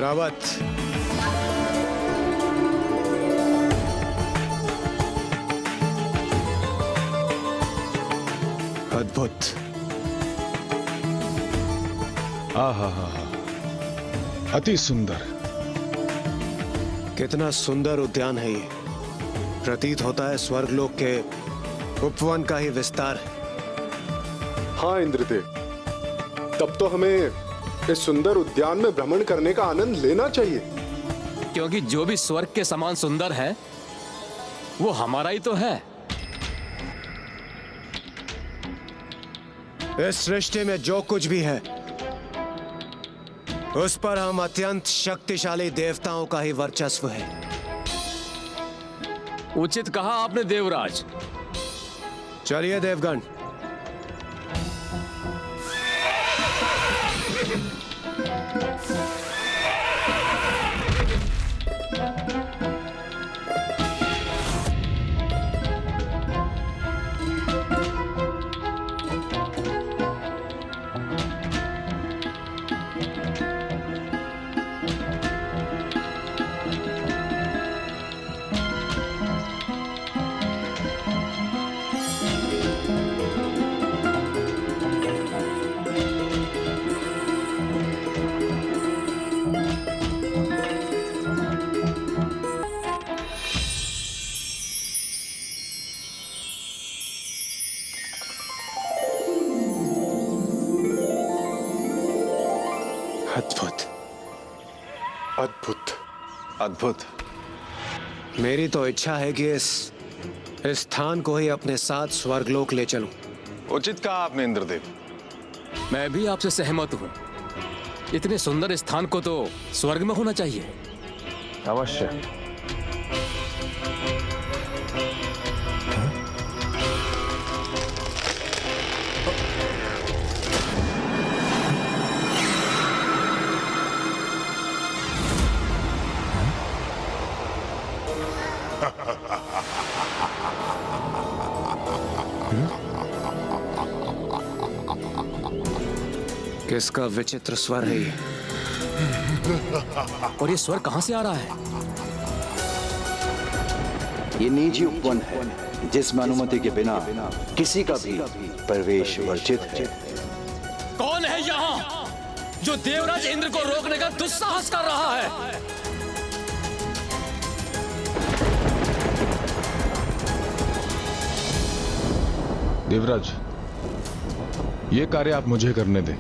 ऐरावत, अद्भुत। आहा, अति सुंदर। कितना सुंदर उद्यान है ये। प्रतीत होता है स्वर्गलोक के उपवन का ही विस्तार है। हाँ इंद्रदेव, तब तो हमें इस सुंदर उद्यान में भ्रमण करने का आनंद लेना चाहिए। क्योंकि जो भी स्वर्ग के समान सुंदर है वो हमारा ही तो है। इस सृष्टि में जो कुछ भी है उस पर हम अत्यंत शक्तिशाली देवताओं का ही वर्चस्व है। उचित कहा आपने देवराज। चलिए देवगण, अद्भुत, अद्भुत, अद्भुत। मेरी तो इच्छा है कि इस स्थान को ही अपने साथ स्वर्गलोक ले चलूं। उचित कहा आपने इंद्रदेव। मैं भी आपसे सहमत हूं। इतने सुंदर स्थान को तो स्वर्ग में होना चाहिए। अवश्य। किसका विचित्र स्वर है ये? और ये स्वर कहां से आ रहा है? ये निजी उपवन है जिसमें अनुमति के बिना किसी का भी प्रवेश वर्जित है। कौन है यहाँ जो देवराज इंद्र को रोकने का दुस्साहस कर रहा है? देवराज, ये कार्य आप मुझे करने दें।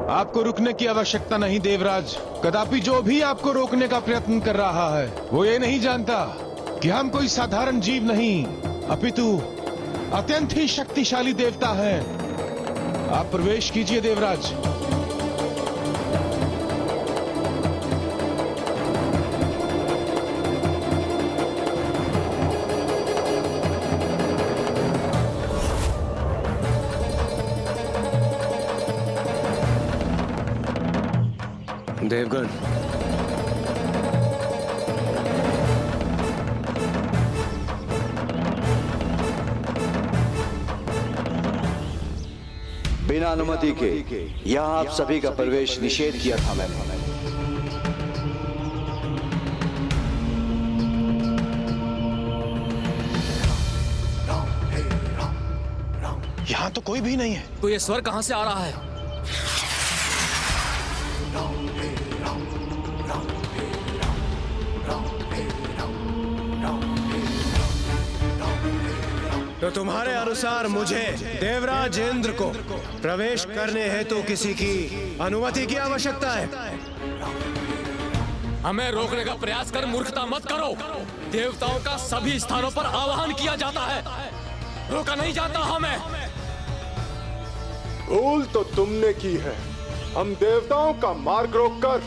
आपको रुकने की आवश्यकता नहीं देवराज। कदापि जो भी आपको रोकने का प्रयत्न कर रहा है वो ये नहीं जानता कि हम कोई साधारण जीव नहीं अपितु अत्यंत ही शक्तिशाली देवता हैं। आप प्रवेश कीजिए देवराज। देवगण, बिना अनुमति के यहाँ आप सभी का प्रवेश निषेध किया था मैंने। यहाँ तो कोई भी नहीं है। तो ये स्वर कहां से आ रहा है? तो तुम्हारे अनुसार मुझे देवराज इंद्र को प्रवेश करने हेतु किसी की अनुमति की आवश्यकता है? हमें रोकने का प्रयास कर मूर्खता मत करो। देवताओं का सभी स्थानों पर आह्वान किया जाता है, रोका नहीं जाता हमें। भूल तो तुमने की है। हम देवताओं का मार्ग रोककर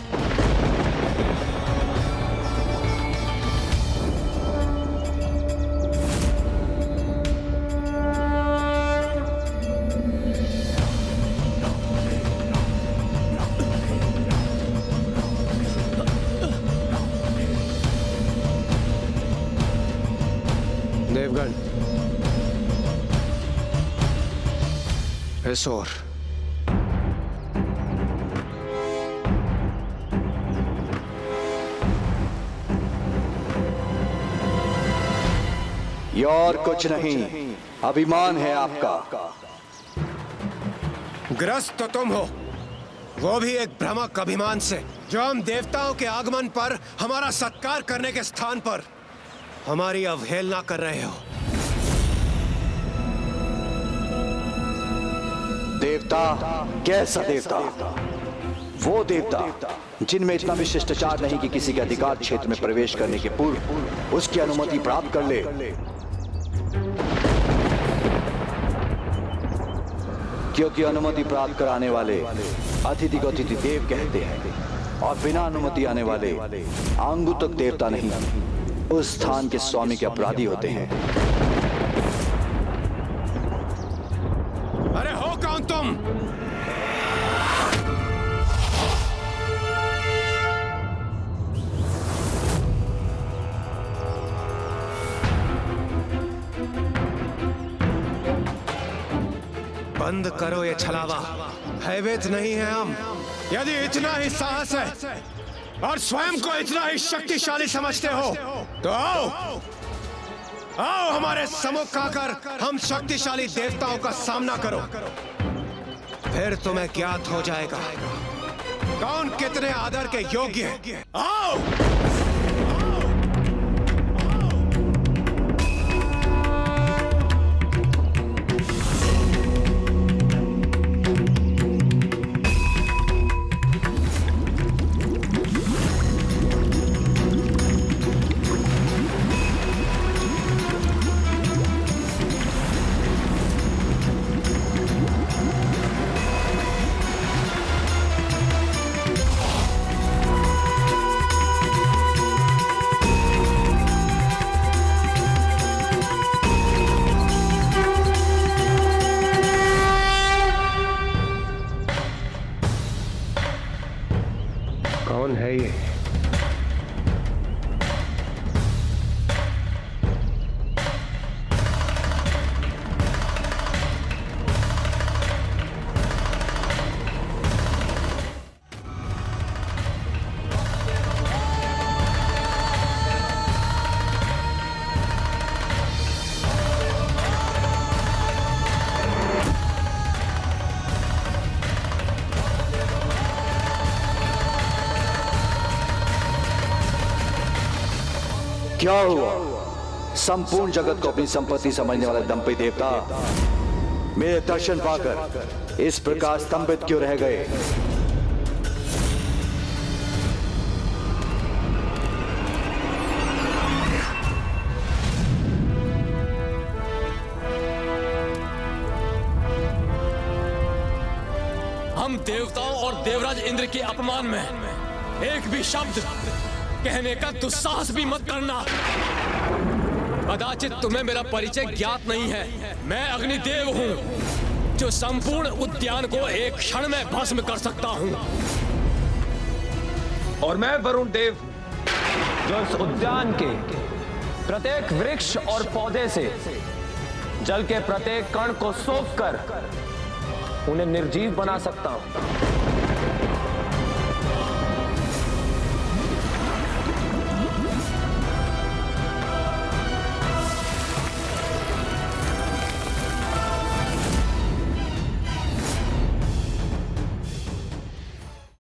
देवगण। इस ओर। ये और कुछ नहीं, अभिमान है आपका। ग्रस्त तो तुम हो, वो भी एक भ्रामक अभिमान से, जो हम देवताओं के आगमन पर हमारा सत्कार करने के स्थान पर हमारी अवहेलना कर रहे हो। देवता? कैसा देवता? वो देवता जिनमें इतना भी शिष्टाचार नहीं कि किसी के अधिकार क्षेत्र में प्रवेश करने के पूर्व उसकी अनुमति प्राप्त कर ले। क्योंकि अनुमति प्राप्त कराने वाले अतिथि को अतिथि देव कहते हैं, और बिना अनुमति आने वाले आंगुतक देवता नहीं, उस स्थान के स्वामी के अपराधी होते हैं। अरे हो कौन तुम? बंद करो ये छलावा, भयभीत नहीं है हम। यदि इतना ही साहस है और स्वयं को इतना ही शक्तिशाली समझते हो तो आओ, आओ हमारे सम्मुख आकर हम शक्तिशाली देवताओं का सामना करो। फिर तुम्हें ज्ञात हो जाएगा कौन कितने आदर के योग्य है। आओ। कौन है ये? क्या हुआ? संपूर्ण जगत को अपनी संपत्ति समझने वाले दंपति देवता मेरे दर्शन पाकर इस प्रकार स्तंभित क्यों रह गए? हम देवताओं और देवराज इंद्र के अपमान में एक भी शब्द कहने का दुस्साहस भी मत करना। कदाचित तुम्हें मेरा परिचय ज्ञात नहीं है। मैं अग्निदेव हूं जो संपूर्ण उद्यान को एक क्षण में भस्म कर सकता हूं। और मैं वरुण देव जो इस उद्यान के प्रत्येक वृक्ष और पौधे से जल के प्रत्येक कण को सोख कर उन्हें निर्जीव बना सकता हूं।